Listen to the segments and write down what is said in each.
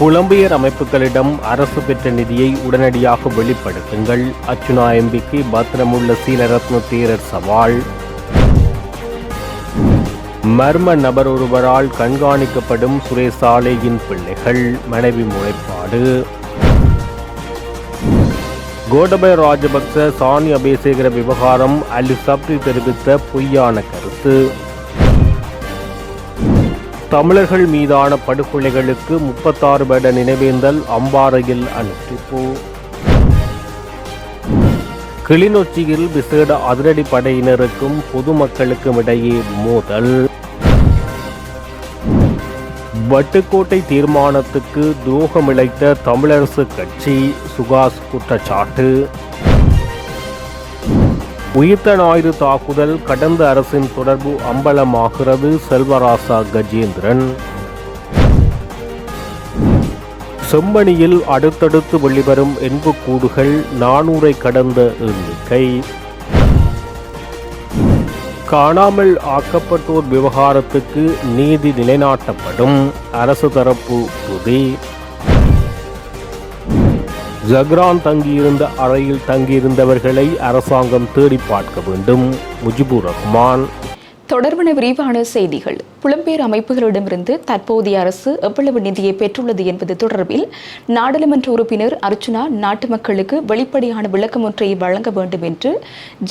புலம்பெயர் அமைப்புகளிடம் அரசு பெற்ற நிதியை உடனடியாக வெளிப்படுத்துங்கள். அர்ச்சுனா எம்பிக்கு பத்திரமுள்ள சீலரத்ன தேரர் சவால். மர்ம நபர் ஒருவரால் கண்காணிக்கப்படும் சுரேசாலேயின் பிள்ளைகள், மனைவி முறைப்பாடு. கோடபய ராஜபக்ச சாணி அபேசேகர விவகாரம், அலி சப்ரி தெரிவித்த பொய்யான கருத்து. தமிழர்கள் மீதான படுகொலைகளுக்கு 36 வருட நினைவேந்தல் அம்பாறையில் அனுஷ்டிப்பு. கிளிநொச்சியில் விசேட அதிரடி படையினருக்கும் பொதுமக்களுக்கும் இடையே மோதல். வட்டுக்கோட்டை தீர்மானத்துக்கு துரோகமிழைத்த தமிழரசு கட்சி, சுகாஸ் குற்றச்சாட்டு. உயிர்த்த ஞாயிறு தாக்குதல் கடந்த அரசின் தொடர்பு அம்பலமாகிறது, செல்வராசா கஜேந்திரன். செம்மணியில் அடுத்தடுத்து வெளிவரும் எண்புக்கூடுகள் 400 கடந்த எண்ணிக்கை. காணாமல் ஆக்கப்பட்டோர் விவகாரத்துக்கு நீதி நிலைநாட்டப்படும், அரசு தரப்பு உறுதி. ஜக்ரான் தங்கியிருந்த அறையில் தங்கியிருந்தவர்களை அரசாங்கம் தேடி பார்க்க வேண்டும், முஜிபுர் ரஹ்மான். தொடர்பான விரிவான செய்திகள். புலம்பெயர் அமைப்புகளிடமிருந்து தற்போதைய அரசு எவ்வளவு நிதியை பெற்றுள்ளது என்பது தொடர்பில் நாடாளுமன்ற உறுப்பினர் அர்ச்சுனா நாட்டு மக்களுக்கு வெளிப்படையான விளக்கம் ஒன்றை வழங்க வேண்டும் என்று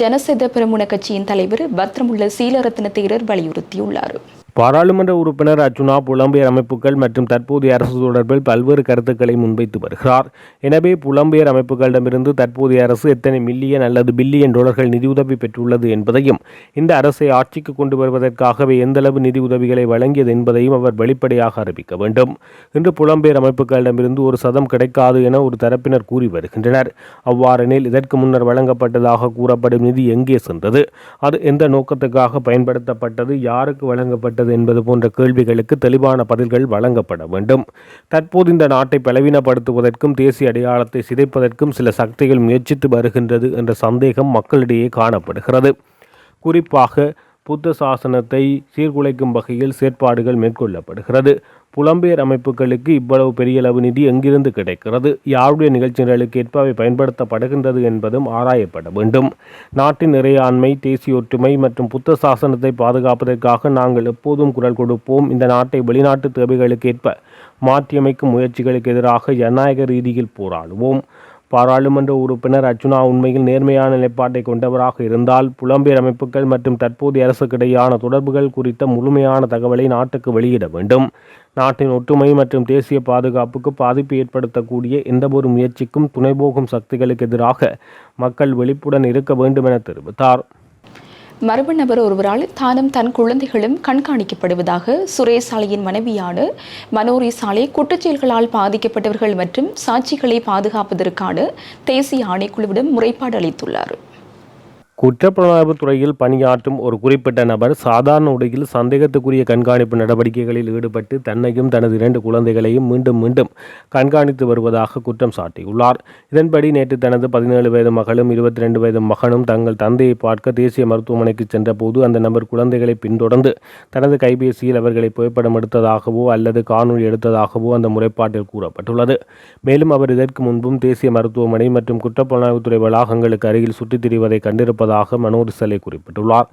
ஜனசெத பெரமுன கட்சியின் தலைவர் பத்ரமுல்ல சீலரத்ன தேரர் வலியுறுத்தியுள்ளார். பாராளுமன்ற உறுப்பினர் அர்ச்சுனா புலம்பெயர் அமைப்புகள் மற்றும் தற்போதைய அரசு தொடர்பில் பல்வேறு கருத்துக்களை முன்வைத்து வருகிறார். எனவே புலம்பெயர் அமைப்புகளிடமிருந்து தற்போதைய அரசு எத்தனை மில்லியன் அல்லது பில்லியன் டாலர்கள் நிதியுதவி பெற்றுள்ளது என்பதையும், இந்த அரசை ஆட்சிக்கு கொண்டு வருவதற்காகவே எந்தளவு நிதி உதவிகளை வழங்கியது என்பதையும் அவர் வெளிப்படையாக அறிவிக்க வேண்டும். இன்று புலம்பெயர் அமைப்புகளிடமிருந்து ஒரு சதம் கிடைக்காது என ஒரு தரப்பினர் கூறி வருகின்றனர். அவ்வாறெனில் இதற்கு முன்னர் வழங்கப்பட்டதாக கூறப்படும் நிதி எங்கே சென்றது, அது எந்த நோக்கத்துக்காக பயன்படுத்தப்பட்டது, யாருக்கு வழங்கப்பட்டது என்பது போன்ற கேள்விகளுக்கு தெளிவான பதில்கள் வழங்கப்பட வேண்டும். தற்போது இந்த நாட்டை பலவீனப்படுத்துவதற்கும் தேசிய அடையாளத்தை சிதைப்பதற்கும் சில சக்திகள் முயற்சித்து வருகின்றது என்ற சந்தேகம் மக்களிடையே காணப்படுகிறது. குறிப்பாக புத்த சாசனத்தை சீர்குலைக்கும் வகையில் செயற்பாடுகள் மேற்கொள்ளப்படுகிறது. புலம்பெயர் அமைப்புகளுக்கு இவ்வளவு பெரிய அளவு நிதி எங்கிருந்து கிடைக்கிறது, யாருடைய நிகழ்ச்சிகளுக்கு ஏற்ப அவை பயன்படுத்தப்படுகின்றது என்பதும் ஆராயப்பட வேண்டும். நாட்டின் இறையாண்மை, தேசிய ஒற்றுமை மற்றும் புத்த சாசனத்தை பாதுகாப்பதற்காக நாங்கள் எப்போதும் குரல் கொடுப்போம். இந்த நாட்டை வெளிநாட்டு தேவைகளுக்கு ஏற்ப மாற்றியமைக்கும் முயற்சிகளுக்கு எதிராக ஜனநாயக ரீதியில் போராடுவோம். பாராளுமன்ற உறுப்பினர் அர்ச்சுனா உண்மையில் நேர்மையான நிலைப்பாட்டை கொண்டவராக இருந்தால் புலம்பெயர் அமைப்புகள் மற்றும் தற்போதைய அரசுக்கிடையான தொடர்புகள் குறித்த முழுமையான தகவலை நாட்டுக்கு வெளியிட வேண்டும். நாட்டின் ஒற்றுமை மற்றும் தேசிய பாதுகாப்புக்கு பாதிப்பு ஏற்படுத்தக்கூடிய எந்தவொரு முயற்சிக்கும் துணைபோகும் சக்திகளுக்கு எதிராக மக்கள் விழிப்புடன் இருக்க வேண்டும் என தெரிவித்தார். மர்ம நபர் ஒருவரால் தானும் தன் குழந்தைகளும் கண்காணிக்கப்படுவதாக சுரேசாலையின் மனைவியான மனோரி சாலை குற்றச்செயல்களால் பாதிக்கப்பட்டவர்கள் மற்றும் சாட்சிகளை பாதுகாப்பதற்கான தேசிய ஆணைக்குழுவிடம் முறைப்பாடு அளித்துள்ளார். குற்றப்புலனாய்வு துறையில் பணியாற்றும் ஒரு குறிப்பிட்ட நபர் சாதாரண உடையில் சந்தேகத்துக்குரிய கண்காணிப்பு நடவடிக்கைகளில் ஈடுபட்டு தன்னையும் தனது 2 குழந்தைகளையும் மீண்டும் மீண்டும் கண்காணித்து வருவதாக குற்றம் சாட்டியுள்ளார். இதன்படி நேற்று தனது 17 வயது மகளும் 22 வயது மகனும் தங்கள் தந்தையை பார்க்க தேசிய மருத்துவமனைக்கு சென்றபோது அந்த நபர் குழந்தைகளை பின்தொடர்ந்து தனது கைபேசியில் அவர்களை புகைப்படம் எடுத்ததாகவோ அல்லது காணொலி எடுத்ததாகவோ அந்த முறைப்பாட்டில் கூறப்பட்டுள்ளது. மேலும் அவர் இதற்கு முன்பும் தேசிய மருத்துவமனை மற்றும் குற்றப்புலனாய்வுத்துறை வளாகங்களுக்கு அருகில் சுற்றித் திரிவதை கண்டிருப்பதாக மனோரி சலே குறிப்பிட்டுள்ளார்.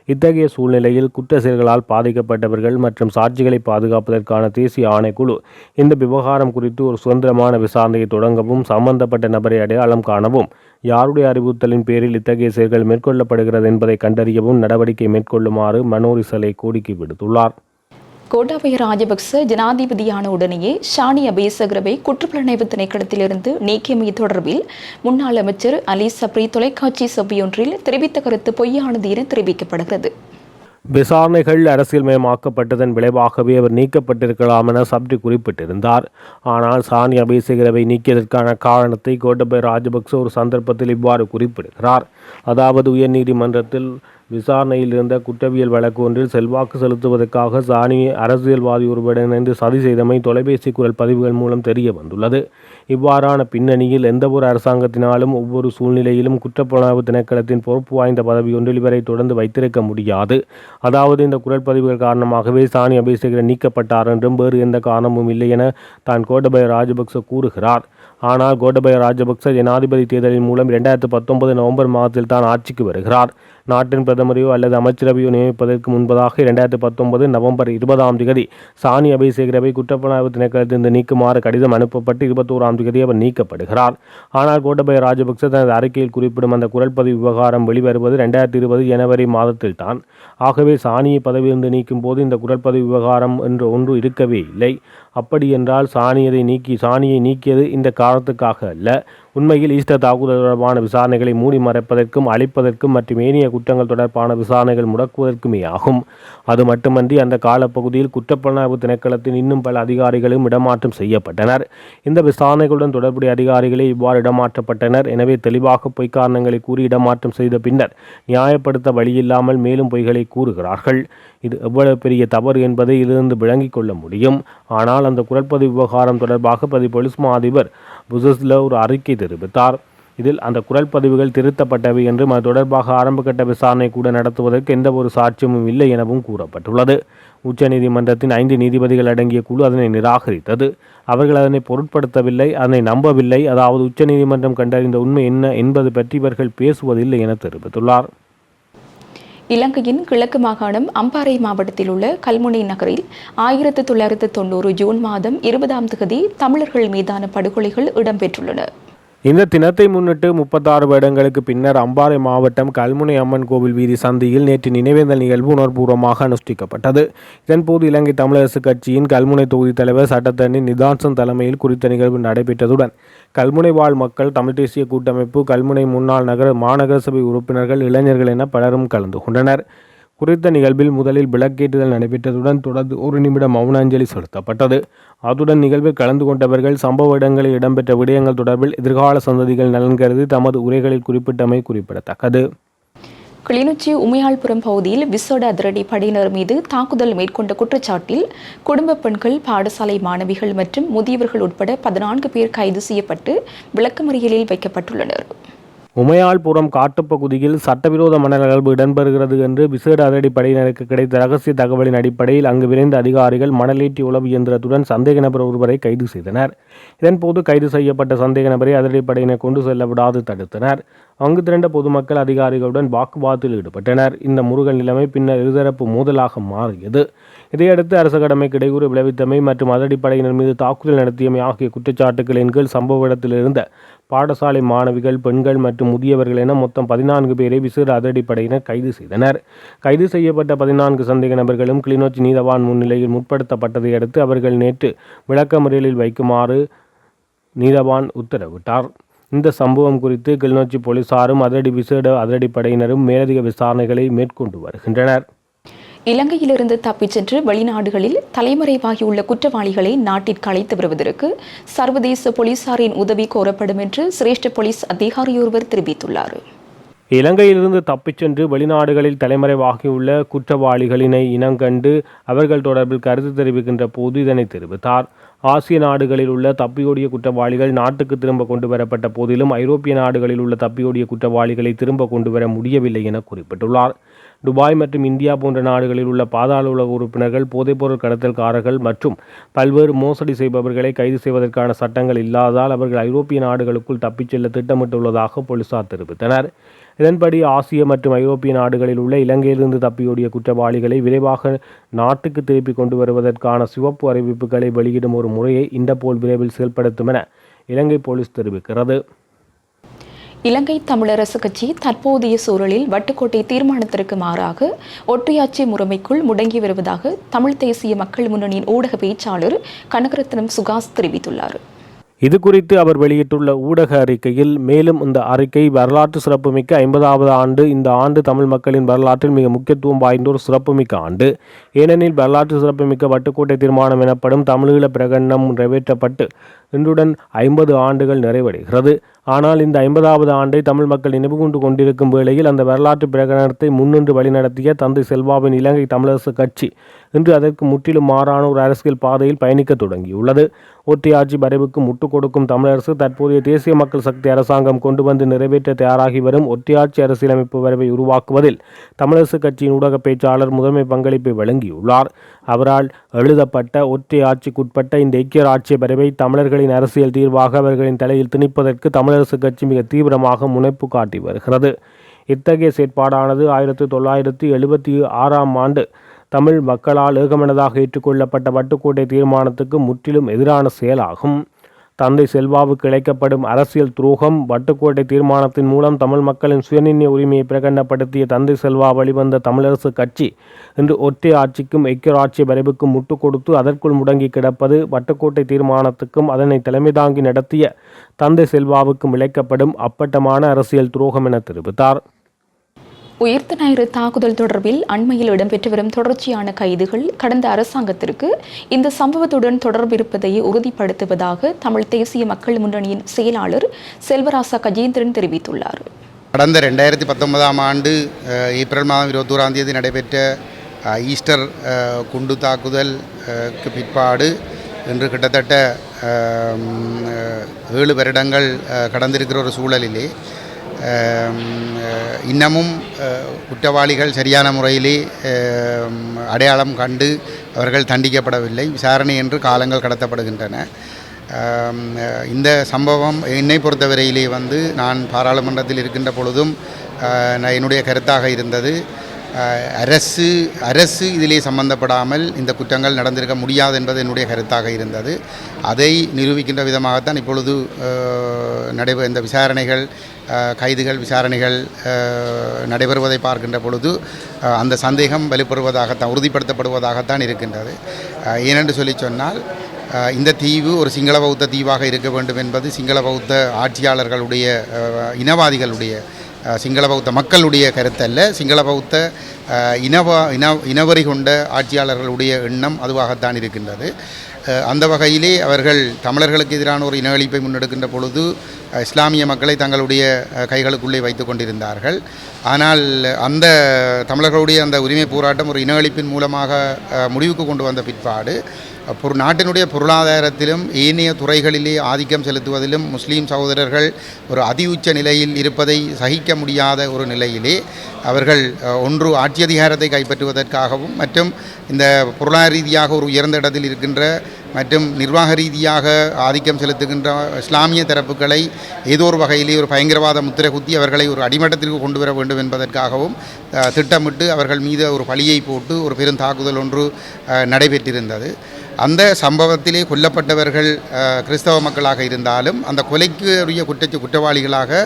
இத்தகைய சூழ்நிலையில் குற்ற செயல்களால் பாதிக்கப்பட்டவர்கள் மற்றும் சாட்சிகளை பாதுகாப்பதற்கான தேசிய ஆணைக்குழு இந்த விவகாரம் குறித்து ஒரு சுதந்திரமான விசாரணையை தொடங்கவும், சம்பந்தப்பட்ட நபரை அடையாளம் காணவும், யாருடைய அறிவுறுத்தலின் பேரில் இத்தகைய செயல்கள் மேற்கொள்ளப்படுகிறது என்பதை கண்டறியவும் நடவடிக்கை மேற்கொள்ளுமாறு மனோரி சலே கோரிக்கை விடுத்துள்ளார். கோட்டாபய ராஜபக்ச ஜனாதிபதியான உடனேயே ஷானி அபேசகரவை குற்றப்புலனாய்வு திணைக்களத்திலிருந்து நீக்கியமை தொடர்பில் முன்னாள் அமைச்சர் அலி சப்ரி தொலைக்காட்சி செவ்வியொன்றில் தெரிவித்த கருத்து பொய்யானது என தெரிவிக்கப்படுகிறது. விசாரணைகள் அரசியல்மயமாக்கப்பட்டதன் விளைவாகவே அவர் நீக்கப்பட்டிருக்கலாம் என சப்ரி குறிப்பிட்டிருந்தார். ஆனால் சாணி அபேசகரவை நீக்கியதற்கான காரணத்தை கோட்டாபய ராஜபக்ச ஒரு சந்தர்ப்பத்தில் இவ்வாறு குறிப்பிடுகிறார். அதாவது உயர்நீதிமன்றத்தில் விசாரணையில் இருந்த குற்றவியல் வழக்கு ஒன்றில் செல்வாக்கு செலுத்துவதற்காக சாணி அரசியல்வாதி ஒருவருடன் இணைந்து சதி செய்தமை தொலைபேசி குரல் பதிவுகள் மூலம் தெரிய வந்துள்ளது. இவ்வாறான பின்னணியில் எந்தவொரு அரசாங்கத்தினாலும் ஒவ்வொரு சூழ்நிலையிலும் குற்றப்புலனாய்வு திணைக்களத்தின் பொறுப்பு வாய்ந்த பதவி ஒன்றில் இவரை தொடர்ந்து வைத்திருக்க முடியாது. அதாவது இந்த குரல் பதிவுகள் காரணமாகவே சாணி அபேசேகர நீக்கப்பட்டார் என்றும் வேறு எந்த காரணமும் இல்லை என தான் கோட்டபய ராஜபக்ச கூறுகிறார். ஆனால் கோட்டபய ராஜபக்ச ஜனாதிபதி தேர்தலின் மூலம் 2019 நவம்பர் மாதத்தில் தான் ஆட்சிக்கு வருகிறார். நாட்டின் பிரதமரையோ அல்லது அமைச்சரவையோ நியமிப்பதற்கு முன்பதாக 2019 நவம்பர் 20 சாணி அபேசேகரவை குற்றப்புலனாய்வு திணைக்களத்திலிருந்து நீக்குமாறு கடிதம் அனுப்பப்பட்டு 21 அவர் நீக்கப்படுகிறார். ஆனால் கோட்டபய ராஜபக்ச தனது அறிக்கையில் குறிப்பிடும் அந்த குரல் பதிவு விவகாரம் வெளிவருவது 2020 ஜனவரி மாதத்தில் தான். ஆகவே சாணியை பதவியிலிருந்து நீக்கும் போது இந்த குரல் பதிவு விவகாரம் என்று ஒன்று இருக்கவே இல்லை. அப்படி என்றால் சாணியை நீக்கியது இந்த காரணத்துக்காக அல்ல. உண்மையில் ஈஸ்டர் தாக்குதல் தொடர்பான விசாரணைகளை மூடி மறைப்பதற்கும் அழிப்பதற்கும் மற்றும் ஏனைய குற்றங்கள் தொடர்பான விசாரணைகள் முடக்குவதற்குமே ஆகும். அது மட்டுமன்றி அந்த காலப்பகுதியில் குற்றப்புலனாய்வு திணைக்களத்தின் இன்னும் பல அதிகாரிகளும் இடமாற்றம் செய்யப்பட்டனர். இந்த விசாரணைகளுடன் தொடர்புடைய அதிகாரிகளே இவ்வாறு இடமாற்றப்பட்டனர். எனவே தெளிவாக பொய் காரணங்களை கூறி இடமாற்றம் செய்த பின்னர் நியாயப்படுத்த வழியில்லாமல் மேலும் பொய்களை கூறுகிறார்கள். இது எவ்வளவு பெரிய தவறு என்பதை இதிலிருந்து விளங்கிக் கொள்ள முடியும். ஆனால் அந்த குரல்பதிவு விவகாரம் தொடர்பாக போலீஸ் மா அதிபர் புசஸ்ல ஒரு அறிக்கை தெரிவித்தார். இதில் அந்த குரல் பதிவுகள் திருத்தப்பட்டவை என்றும் அது தொடர்பாக ஆரம்பகட்ட விசாரணை கூட நடத்துவதற்கு எந்த ஒரு சாட்சியமும் இல்லை எனவும் கூறப்பட்டுள்ளது. உச்சநீதிமன்றத்தின் 5 நீதிபதிகள் அடங்கிய குழு அதனை நிராகரித்தது. அவர்கள் அதனை பொருட்படுத்தவில்லை, அதனை நம்பவில்லை. அதாவது உச்சநீதிமன்றம் கண்டறிந்த உண்மை என்ன என்பது பற்றி இவர்கள் பேசுவதில்லை என தெரிவித்துள்ளார். இலங்கையின் கிழக்கு மாகாணம் அம்பாறை மாவட்டத்தில் உள்ள கல்முனை நகரில் 1990 ஜூன் மாதம் 20 தமிழர்கள் மீதான படுகொலைகள் இடம்பெற்றுள்ளன. இந்த தினத்தை முன்னிட்டு 36 வருடங்களுக்கு பின்னர் அம்பாறை மாவட்டம் கல்முனை அம்மன் கோவில் வீதி சந்தியில் நேற்று நினைவேந்தல் நிகழ்வு உணர்வுபூர்வமாக அனுஷ்டிக்கப்பட்டது. இதன்போது இலங்கை தமிழரசு கட்சியின் கல்முனை தொகுதி தலைவர் சட்டத்தரணி நிதான்சன் தலைமையில் குறித்த நிகழ்வு நடைபெற்றதுடன் கல்முனை வாழ் மக்கள், தமிழ் தேசிய கூட்டமைப்பு, கல்முனை முன்னாள் மாநகர சபை உறுப்பினர்கள், இளைஞர்கள் என பலரும் கலந்து கொண்டனர். குறித்த நிகழ்வில் முதலில் விளக்கேற்றுதல் நடைபெற்றதுடன் தொடர்ந்து 1 நிமிடம் மௌன அஞ்சலி செலுத்தப்பட்டது. அதுடன் நிகழ்வில் கலந்து கொண்டவர்கள் சம்பவ இடங்களில் இடம்பெற்ற விடயங்கள் தொடர்பில் எதிர்கால சந்ததிகள் நலன் கருதி தமது உரைகளில் குறிப்பிட்டமை குறிப்பிடத்தக்கது. கிளிநொச்சி உமையாள்புரம் பகுதியில் விசேட அதிரடி படையினர் மீது தாக்குதல் மேற்கொண்ட குற்றச்சாட்டில் குடும்ப பெண்கள், பாடசாலை மாணவிகள் மற்றும் முதியவர்கள் உட்பட 14 பேர் கைது செய்யப்பட்டு விளக்கமறியலில் வைக்கப்பட்டுள்ளனர். உமையாள்புரம் காட்டுப்பகுதியில் சட்டவிரோத மணல் அகழ்வு இடம்பெறுகிறது என்று விசேட அதிரடி படையினருக்கு கிடைத்த ரகசிய தகவலின் அடிப்படையில் அங்கு விரைந்த அதிகாரிகள் மணலேற்றி உளவு இயந்திரத்துடன் சந்தேக நபர் ஒருவரை கைது செய்தனர். இதன்போது கைது செய்யப்பட்ட சந்தேக நபரை அதிரடி படையினர் கொண்டு செல்ல விடாது தடுத்தனர். அங்கு திரண்ட பொதுமக்கள் அதிகாரிகளுடன் வாக்குவாதத்தில் ஈடுபட்டனர். இந்த முருகல் நிலைமை பின்னர் இருதரப்பு மோதலாக மாறியது. இதையடுத்து அரசு கடமைக்கு இடையூறு விளைவித்தமை மற்றும் அதிரடிப்படையினர் மீது தாக்குதல் நடத்தியமை ஆகிய குற்றச்சாட்டுகளின் கீழ் சம்பவ இடத்தில் இருந்த பாடசாலை மாணவிகள், பெண்கள் மற்றும் முதியவர்கள் என மொத்தம் 14 பேரை விசேட அதிரடிப்படையினர் கைது செய்தனர். கைது செய்யப்பட்ட 14 சந்தேக நபர்களும் கிளிநொச்சி நீதவான் முன்னிலையில் முற்படுத்தப்பட்டதை அடுத்து அவர்கள் நேற்று விளக்கமறியலில் வைக்குமாறு நீதவான் உத்தரவிட்டார். இந்த சம்பவம் குறித்து கிளிநொச்சி போலீசாரும் விசேட அதிரடிப்படையினரும் மேலதிக விசாரணைகளை மேற்கொண்டு வருகின்றனர். இலங்கையிலிருந்து தப்பிச் சென்று வெளிநாடுகளில் தலைமறைவாகியுள்ள குற்றவாளிகளை நாட்டிற்கு அழைத்து வருவதற்கு சர்வதேச போலீசாரின் உதவி கோரப்படும் என்று சிரேஷ்ட போலீஸ் அதிகாரியொருவர் தெரிவித்துள்ளார். இலங்கையிலிருந்து தப்பிச் சென்று வெளிநாடுகளில் தலைமறைவாகியுள்ள குற்றவாளிகளினை இனங்கண்டு அவர்கள் தொடர்பில் கருத்து தெரிவிக்கின்ற போது இதனை தெரிவித்தார். ஆசிய நாடுகளில் உள்ள தப்பியோடிய குற்றவாளிகள் நாட்டுக்கு திரும்ப கொண்டு வரப்பட்ட போதிலும் ஐரோப்பிய நாடுகளில் உள்ள தப்பியோடிய குற்றவாளிகளை திரும்ப கொண்டு வர முடியவில்லை என குறிப்பிட்டுள்ளார். துபாய் மற்றும் இந்தியா போன்ற நாடுகளில் உள்ள பாதாள உலக உறுப்பினர்கள், போதைப்பொருள் கடத்தல்காரர்கள் மற்றும் பல்வேறு மோசடி செய்பவர்களை கைது செய்வதற்கான சட்டங்கள் இல்லாததால் அவர்கள் ஐரோப்பிய நாடுகளுக்குள் தப்பிச் செல்ல திட்டமிட்டுள்ளதாக போலீசார் தெரிவித்தனர். இதன்படி ஆசிய மற்றும் ஐரோப்பிய நாடுகளில் உள்ள இலங்கையிலிருந்து தப்பியோடிய குற்றவாளிகளை விரைவாக நாட்டுக்கு திருப்பி கொண்டு வருவதற்கான சிவப்பு அறிவிப்புகளை வெளியிடும் ஒரு முறையை இன்டர்போல் விரைவில் செயல்படுத்தும் என இலங்கை போலீஸ் தெரிவிக்கிறது. இலங்கை தமிழரசு கட்சி தற்போதைய சூழலில் வட்டுக்கோட்டை தீர்மானத்திற்கு மாறாக ஒற்றையாட்சி முறைமைக்குள் முடங்கி வருவதாக தமிழ் தேசிய மக்கள் முன்னணியின் ஊடக பேச்சாளர் கனகரத்னம் சுகாஸ் தெரிவித்துள்ளார். இது குறித்து அவர் வெளியிட்டுள்ள ஊடக அறிக்கையில் மேலும் இந்த அறிக்கை வரலாற்று சிறப்புமிக்க 50வது ஆண்டு. இந்த ஆண்டு தமிழ் மக்களின் வரலாற்றில் மிக முக்கியத்துவம் வாய்ந்த ஒரு சிறப்புமிக்க ஆண்டு. ஏனெனில் வரலாற்று சிறப்புமிக்க வட்டுக்கோட்டை தீர்மானம் எனப்படும் தமிழீழ பிரகடனம் நிறைவேற்றப்பட்டு இன்றுடன் 50 ஆண்டுகள் நிறைவடைகிறது. ஆனால் இந்த 50வது ஆண்டை தமிழ் மக்கள் நினைவு கொண்டு கொண்டிருக்கும் வேளையில் அந்த வரலாற்று பிரகடனத்தை முன்னின்று வழிநடத்திய தந்தை செல்வாவின் இலங்கை தமிழரசு கட்சி இன்று அதற்கு முற்றிலும் மாறான ஒரு அரசியல் பாதையில் பயணிக்க தொடங்கியுள்ளது. ஒற்றையாட்சி வரைவுக்கு முட்டுக் கொடுக்கும் தமிழரசு தற்போதைய தேசிய மக்கள் சக்தி அரசாங்கம் கொண்டு வந்து நிறைவேற்ற தயாராகி வரும் ஒற்றையாட்சி அரசியலமைப்பு வரைவை உருவாக்குவதில் தமிழரசு கட்சியின் ஊடக பேச்சாளர் முதன்மை பங்களிப்பை வழங்கியுள்ளார். அவரால் எழுதப்பட்ட ஒற்றை ஆட்சிக்குட்பட்ட இந்த ஐக்கிய ராட்சிய வரைவை தமிழர்களின் அரசியல் தீர்வாக அவர்களின் தலையில் திணிப்பதற்கு தமிழரசு கட்சி மிக தீவிரமாக முனைப்பு காட்டி வருகிறது. இத்தகைய செயற்பாடானது 1976ஆம் ஆண்டு தமிழ் மக்களால் ஏகமனதாக ஏற்றுக்கொள்ளப்பட்ட வட்டுக்கோட்டை தீர்மானத்துக்கு முற்றிலும் எதிரான செயலாகும். தந்தை செல்வாவுக்கு இழைக்கப்படும் அரசியல் துரோகம். வட்டுக்கோட்டை தீர்மானத்தின் மூலம் தமிழ் மக்களின் சுயநிர்ணய உரிமையை பிரகடனப்படுத்திய தந்தை செல்வா வழிவந்த தமிழரசு கட்சி இன்று ஒற்றை ஆட்சிக்கும் ஐக்கிய ராட்சிய வரைவுக்கும் முட்டுக் கொடுத்து அதற்குள் முடங்கி கிடப்பது வட்டுக்கோட்டை தீர்மானத்துக்கும் அதனை தலைமை தாங்கி நடத்திய தந்தை செல்வாவுக்கும் இழைக்கப்படும் அப்பட்டமான அரசியல் துரோகம் என தெரிவித்தார். உயிர்த்த ஞாயிறு தாக்குதல் தொடர்பில் அண்மையில் இடம்பெற்று வரும் தொடர்ச்சியான கைதுகள் கடந்த அரசாங்கத்திற்கு இந்த சம்பவத்துடன் தொடர்பு இருப்பதை உறுதிப்படுத்துவதாக தமிழ் தேசிய மக்கள் முன்னணியின் செயலாளர் செல்வராசா கஜேந்திரன் தெரிவித்துள்ளார். கடந்த 2019ஆம் ஆண்டு ஏப்ரல் மாதம் 21ஆம் தேதி நடைபெற்ற ஈஸ்டர் குண்டு தாக்குதலுக்கு பிற்பாடு இன்று கிட்டத்தட்ட 7 வருடங்கள் கடந்திருக்கிற ஒரு சூழலிலே இன்னமும் குற்றவாளிகள் சரியான முறையிலே அடையாளம் கண்டு அவர்கள் தண்டிக்கப்படவில்லை. விசாரணை என்று காலங்கள் கடத்தப்படுகின்றன. இந்த சம்பவம் என்னை பொறுத்தவரையிலே நான் பாராளுமன்றத்தில் இருக்கின்ற பொழுதும் என்னுடைய கருத்தாக இருந்தது, அரசு இதிலே சம்பந்தப்படாமல் இந்த குற்றங்கள் நடந்திருக்க முடியாது என்பது என்னுடைய கருத்தாக இருந்தது. அதை நிரூபிக்கின்ற விதமாகத்தான் இப்பொழுது இந்த விசாரணைகள் கைதுகள் விசாரணைகள் நடைபெறுவதை பார்க்கின்ற பொழுது அந்த சந்தேகம் வலுப்பெறுவதாகத்தான் உறுதிப்படுத்தப்படுவதாகத்தான் இருக்கின்றது. ஏனென்று சொன்னால் இந்த தீவு ஒரு சிங்கள பௌத்த தீவாக இருக்க வேண்டும் என்பது சிங்கள பௌத்த ஆட்சியாளர்களுடைய இனவாதிகளுடைய சிங்கள பௌத்த மக்களுடைய கருத்தல்ல, சிங்கள பௌத்த இனவரி கொண்ட ஆட்சியாளர்களுடைய எண்ணம் அதுவாகத்தான் இருக்கின்றது. அந்த வகையிலே அவர்கள் தமிழர்களுக்கு எதிரான ஒரு இன அழிப்பை முன்னெடுக்கின்ற பொழுது இஸ்லாமிய மக்களை தங்களுடைய கைகளுக்குள்ளே வைத்து கொண்டிருந்தார்கள். ஆனால் அந்த தமிழர்களுடைய அந்த உரிமை போராட்டம் ஒரு இன அழிப்பின் மூலமாக முடிவுக்கு கொண்டு வந்த பிற்பாடு நாட்டினுடைய பொருளாதாரத்திலும் ஏனைய துறைகளிலே ஆதிக்கம் செலுத்துவதிலும் முஸ்லீம் சகோதரர்கள் ஒரு அதிஉச்ச நிலையில் இருப்பதை சகிக்க முடியாத ஒரு நிலையிலே அவர்கள் ஒன்று ஆட்சி அதிகாரத்தை கைப்பற்றுவதற்காகவும் மற்றும் இந்த பொருளாதார ரீதியாக ஒரு உயர்ந்த இடத்தில் இருக்கின்ற மற்றும் நிர்வாக ரீதியாக ஆதிக்கம் செலுத்துகின்ற இஸ்லாமிய தரப்புகளை ஏதோ ஒரு வகையிலே ஒரு பயங்கரவாத முத்திரை குத்தி அவர்களை ஒரு அடிமட்டத்திற்கு கொண்டு வர வேண்டும் என்பதற்காகவும் திட்டமிட்டு அவர்கள் மீது ஒரு பழியை போட்டு ஒரு பெரும் தாக்குதல் ஒன்று நடைபெற்றிருந்தது. அந்த சம்பவத்திலே கொல்லப்பட்டவர்கள் கிறிஸ்தவ மக்களாக இருந்தாலும் அந்த கொலைக்கு உரிய குற்றவாளிகளாக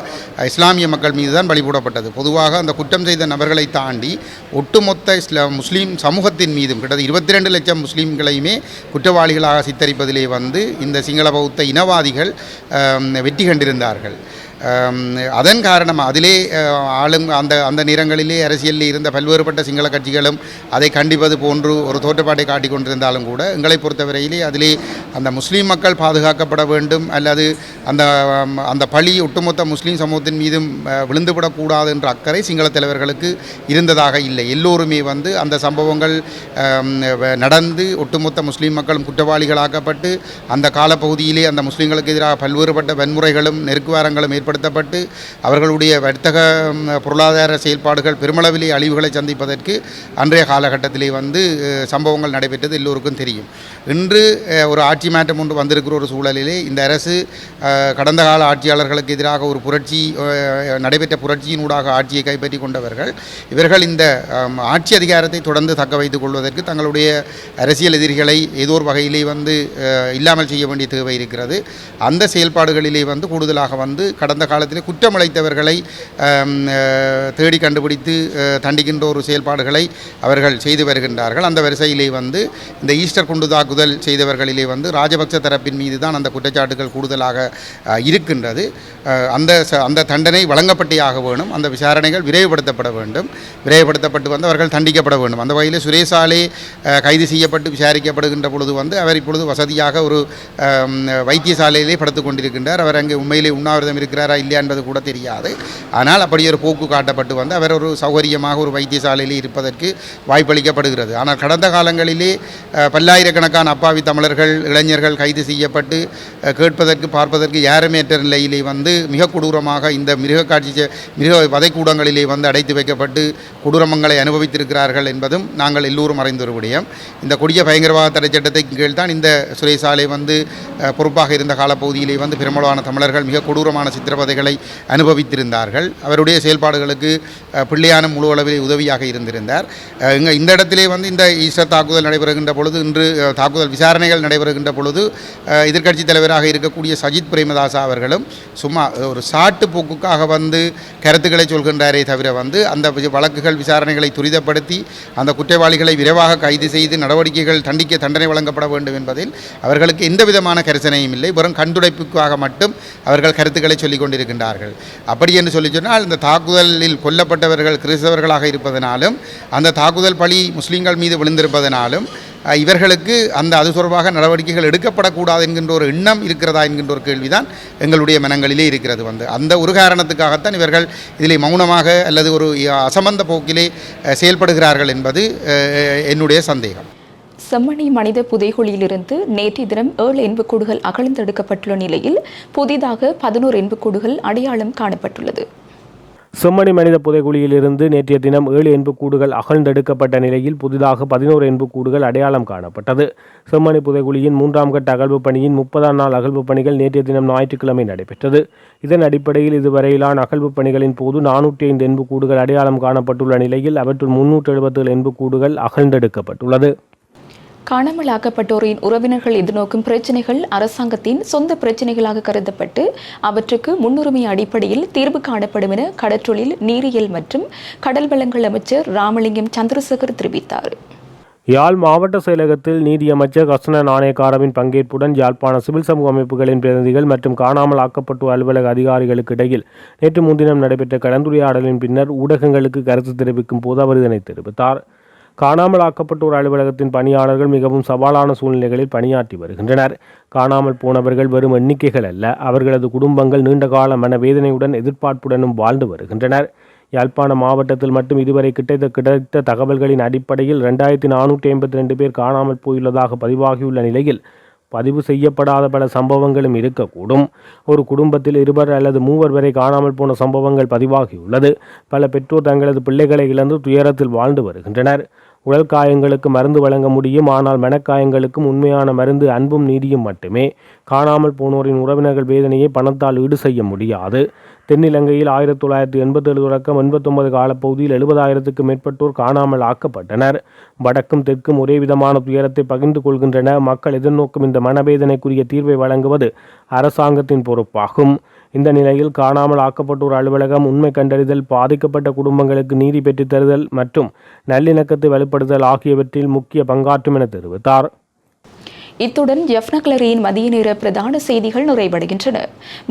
இஸ்லாமிய மக்கள் மீது தான் பலிபோடப்பட்டது. பொதுவாக அந்த குற்றம் செய்த நபர்களை தாண்டி ஒட்டுமொத்த முஸ்லீம் சமூகத்தின் மீதும் கிட்டத்தட்ட 22 லட்சம் முஸ்லீம்களையுமே குற்றவாளிகளாக சித்தரிப்பதிலே இந்த சிங்கள பௌத்த இனவாதிகள் வெற்றி கண்டிருந்தார்கள். அதன் காரணமாக அதிலே அந்த நேரங்களிலே அரசியலில் இருந்த பல்வேறுபட்ட சிங்கள கட்சிகளும் அதை கண்டிப்பது போன்று ஒரு தோற்றப்பாட்டை காட்டிக் கொண்டிருந்தாலும் கூட எங்களை பொறுத்தவரையிலே அதிலே அந்த முஸ்லீம் மக்கள் பாதுகாக்கப்பட வேண்டும் அல்லது அந்த பழி ஒட்டுமொத்த முஸ்லீம் சமூகத்தின் மீதும் விழுந்துவிடக்கூடாது என்ற அக்கறை சிங்கள தலைவர்களுக்கு இருந்ததாக இல்லை. எல்லோருமே அந்த சம்பவங்கள் நடந்து ஒட்டுமொத்த முஸ்லீம் மக்களும் குற்றவாளிகளாக்கப்பட்டு அந்த காலப்பகுதியிலே அந்த முஸ்லீம்களுக்கு எதிராக பல்வேறுபட்ட வன்முறைகளும் நெருக்குவாரங்களும் ஏற்படுத்தப்பட்டு அவர்களுடைய வர்த்தக பொருளாதார செயல்பாடுகள் பெருமளவிலே அழிவுகளை சந்திப்பதற்கு அன்றைய காலகட்டத்திலே சம்பவங்கள் நடைபெற்றது எல்லோருக்கும் தெரியும். இன்று ஒரு ஆட்சி மாற்றம் ஒன்று வந்திருக்கிற ஒரு சூழலிலே இந்த அரசு கடந்த கால ஆட்சியாளர்களுக்கு எதிராக ஒரு புரட்சி நடைபெற்ற புரட்சியினூடாக ஆட்சியை கைப்பற்றி கொண்டவர்கள் இவர்கள் இந்த ஆட்சி அதிகாரத்தை தொடர்ந்து தக்க வைத்துக் கொள்வதற்கு தங்களுடைய அரசியல் எதிரிகளை ஏதோ ஒரு வகையிலே இல்லாமல் செய்ய வேண்டிய தேவை இருக்கிறது. அந்த செயல்பாடுகளிலே கூடுதலாக கடந்த காலத்திலே குற்றமளித்தவர்களை தேடி கண்டுபிடித்து தண்டிக்கின்ற ஒரு செயல்பாடுகளை அவர்கள் செய்து வருகின்றார்கள். அந்த வரிசையிலே இந்த ஈஸ்டர் குண்டு தாக்குதல் செய்தவர்களிலே ராஜபக்ச தரப்பின் மீது தான் அந்த குற்றச்சாட்டுகள் கூடுதலாக இருக்கின்றது. அந்த தண்டனை வழங்கப்பட்டே ஆக வேண்டும். அந்த விசாரணைகள் விரைவுபடுத்தப்பட வேண்டும். விரைவுபடுத்தப்பட்டு அவர்கள் தண்டிக்கப்பட வேண்டும். அந்த வகையில் சுரேசாலே கைது செய்யப்பட்டு விசாரிக்கப்படுகின்ற பொழுது அவர் இப்பொழுது வசதியாக ஒரு வைத்தியசாலையிலே படுத்துக் கொண்டிருக்கின்றார். அவர் அங்கே உண்மையிலே உண்ணாவிரதம் இருக்கிறார் இருக்கிறாரா இல்லையா என்பது கூட தெரியாது. ஆனால் அப்படி ஒரு போக்கு காட்டப்பட்டு வந்து அவர் ஒரு சௌகரியமாக ஒரு வைத்தியசாலையில் இருப்பதற்கு வாய்ப்பளிக்கப்படுகிறது. ஆனால் கடந்த காலங்களிலே பல்லாயிரக்கணக்கான அப்பாவி தமிழர்கள் இளைஞர்கள் கைது செய்யப்பட்டு கேட்பதற்கு பார்ப்பதற்கு யாருமேற்ற நிலையிலே வந்து மிக கொடூரமாக இந்த மிருக வதைக்கூடங்களிலே வந்து அடைத்து வைக்கப்பட்டு கொடூரமங்களை அனுபவித்திருக்கிறார்கள் என்பதும் நாங்கள் எல்லோரும் அறிந்த ஒரு விடயம். இந்த கொடிய பயங்கரவாத தடை சட்டத்தின் கீழ் தான் இந்த சிறைசாலை வந்து பொறுப்பாக இருந்த காலப்பகுதியிலே வந்து பெரும்பாலான தமிழர்கள் மிக கொடூரமான சித்திரவதைகளை அனுபவித்திருந்தார்கள். அவருடைய செயல்பாடுகளுக்கு பிள்ளையான முழு அளவில் உதவியாக இருந்திருந்தார். இந்த இடத்திலே வந்து இந்த ஈஸ்டர் தாக்குதல் நடைபெறுகின்ற பொழுது, இன்று தாக்குதல் விசாரணைகள் நடைபெறுகின்ற பொழுது எதிர்க்கட்சித் தலைவராக இருக்கக்கூடிய சஜித் பிரேமதாசா அவர்களும் சும்மா ஒரு சாட்டு போக்குக்காக வந்து கருத்துக்களை சொல்கின்றாரே தவிர வந்து அந்த வழக்குகள் விசாரணைகளை துரிதப்படுத்தி அந்த குற்றவாளிகளை விரைவாக கைது செய்து நடவடிக்கைகள் தண்டனை வழங்கப்பட வேண்டும் என்பதில் அவர்களுக்கு எந்த விதமான கரிசனையும் இல்லை. வெறும் கண்துடைப்புக்காக மட்டும் அவர்கள் கருத்துக்களை சொல்லிக் கொண்டிருக்கின்றார்கள். அப்படி என்று சொல்லி சொன்னால் இந்த தாக்குதலில் கொல்லப்பட்டவர்கள் கிறிஸ்தவர்களாக இருப்பதனாலும் அந்த தாக்குதல் பழி முஸ்லீம்கள் மீது விழுந்திருப்பதனாலும் இவர்களுக்கு அது தொடர்பாக நடவடிக்கைகள் எடுக்கப்படக்கூடாது என்கின்ற ஒரு எண்ணம் இருக்கிறதா என்கின்ற ஒரு கேள்விதான் எங்களுடைய மனங்களிலே இருக்கிறது. அந்த ஒரு காரணத்துக்காகத்தான் இவர்கள் இதிலே மௌனமாக அல்லது ஒரு அசம்பந்த போக்கிலே செயல்படுகிறார்கள் என்பது என்னுடைய சந்தேகம். செம்மணி மனித புதைகுழியிலிருந்து நேற்றைய தினம் 7 எண்புக்கூடுகள் அகழ்ந்தெடுக்கப்பட்டுள்ள நிலையில் புதிதாக 11 எண்புக்கூடுகள் அடையாளம் காணப்பட்டுள்ளது. செம்மணி மனித புதைகுழியிலிருந்து நேற்றைய தினம் 7 எண்புக்கூடுகள் அகழ்ந்தெடுக்கப்பட்ட நிலையில் புதிதாக 11 எண்புக்கூடுகள் அடையாளம் காணப்பட்டது. செம்மணி புதைகுழியின் 3ஆம் கட்ட அகழ்வு பணியின் 30ஆம் நாள் அகழ்வு பணிகள் நேற்றைய தினம் ஞாயிற்றுக்கிழமை நடைபெற்றது. இதன் அடிப்படையில் இதுவரையிலான அகழ்வு பணிகளின் போது 405 எண்புக்கூடுகள் அடையாளம் காணப்பட்டுள்ள நிலையில் அவற்றுள் 377 எண்புக்கூடுகள் அகழ்ந்தெடுக்கப்பட்டுள்ளது. காணாமல் ஆக்கப்பட்டோரின் உறவினர்கள் எதிர்நோக்கும் பிரச்சினைகள் அரசாங்கத்தின் சொந்த பிரச்சினைகளாக கருதப்பட்டு அவற்றுக்கு முன்னுரிமை அடிப்படையில் தீர்வு காணப்படும் என கடற்றொழில், நீரியல் மற்றும் கடல் வளங்கள் அமைச்சர் ராமலிங்கம் சந்திரசேகர் தெரிவித்தார். யாழ் மாவட்ட செயலகத்தில் நீதியமைச்சர் கர்சன நாணயக்காரவின் பங்கேற்புடன் யாழ்ப்பாண சிவில் சமூக அமைப்புகளின் பிரதிநிதிகள் மற்றும் காணாமல் ஆக்கப்பட்டோர் அலுவலக அதிகாரிகளுக்கு இடையில் நேற்று முன்தினம் நடைபெற்ற கலந்துரையாடலின் பின்னர் ஊடகங்களுக்கு கருத்து தெரிவிக்கும் போது அவர் இதனை தெரிவித்தார். காணாமல் ஆக்கப்பட்டோர் அலுவலகத்தின் பணியாளர்கள் மிகவும் சவாலான சூழ்நிலைகளில் பணியாற்றி வருகின்றனர். காணாமல் போனவர்கள் வெறும் எண்ணிக்கைகள் அல்ல, அவர்களது குடும்பங்கள் நீண்டகால மனவேதனையுடன் எதிர்பார்ப்புடனும் வாழ்ந்து வருகின்றனர். யாழ்ப்பாண மாவட்டத்தில் மட்டும் இதுவரை கிடைத்த தகவல்களின் அடிப்படையில் 2452 பேர் காணாமல் போயுள்ளதாக பதிவாகியுள்ள நிலையில் பதிவு செய்யப்படாத பல சம்பவங்களும் இருக்கக்கூடும். ஒரு குடும்பத்தில் 2 அல்லது 3 வரை காணாமல் போன சம்பவங்கள் பதிவாகியுள்ளது. பல பெற்றோர் தங்களது பிள்ளைகளை இழந்து துயரத்தில் வாழ்ந்து வருகின்றனர். உடல் காயங்களுக்கு மருந்து வழங்க முடியும், ஆனால் மனக்காயங்களுக்கும் உண்மையான மருந்து அன்பும் நீதியும் மட்டுமே. காணாமல் போனோரின் உறவினர்கள் வேதனையை பணத்தால் ஈடு செய்ய முடியாது. தென்னிலங்கையில் 1987 தொடக்கம் 89 காலப்பகுதியில் 70,000க்கும் மேற்பட்டோர் காணாமல் ஆக்கப்பட்டனர். வடக்கும் தெற்கும் ஒரே விதமான துயரத்தை பகிர்ந்து கொள்கின்றன. மக்கள் எதிர்நோக்கும் இந்த மனவேதனைக்குரிய தீர்வை வழங்குவது அரசாங்கத்தின் பொறுப்பாகும். இந்த நிலையில் காணாமல் ஆக்கப்பட்டோர் அலுவலகம் உண்மை கண்டறிதல், பாதிக்கப்பட்ட குடும்பங்களுக்கு நீதி பெற்றுத் தருதல் மற்றும் நல்லிணக்கத்தை வலுப்படுத்தல் ஆகியவற்றில் முக்கிய பங்காற்றும் என தெரிவித்தார். இத்துடன் ஜெஃப்னா மதிய நேர பிரதான செய்திகள் நிறைவடைகின்றன.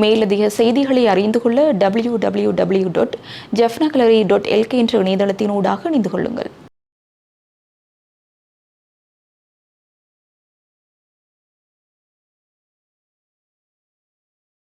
மேலதிக செய்திகளை அறிந்து கொள்ள www.jeffnagallery.lk என்ற இணையதளத்தினூடாக இணைந்து கொள்ளுங்கள்.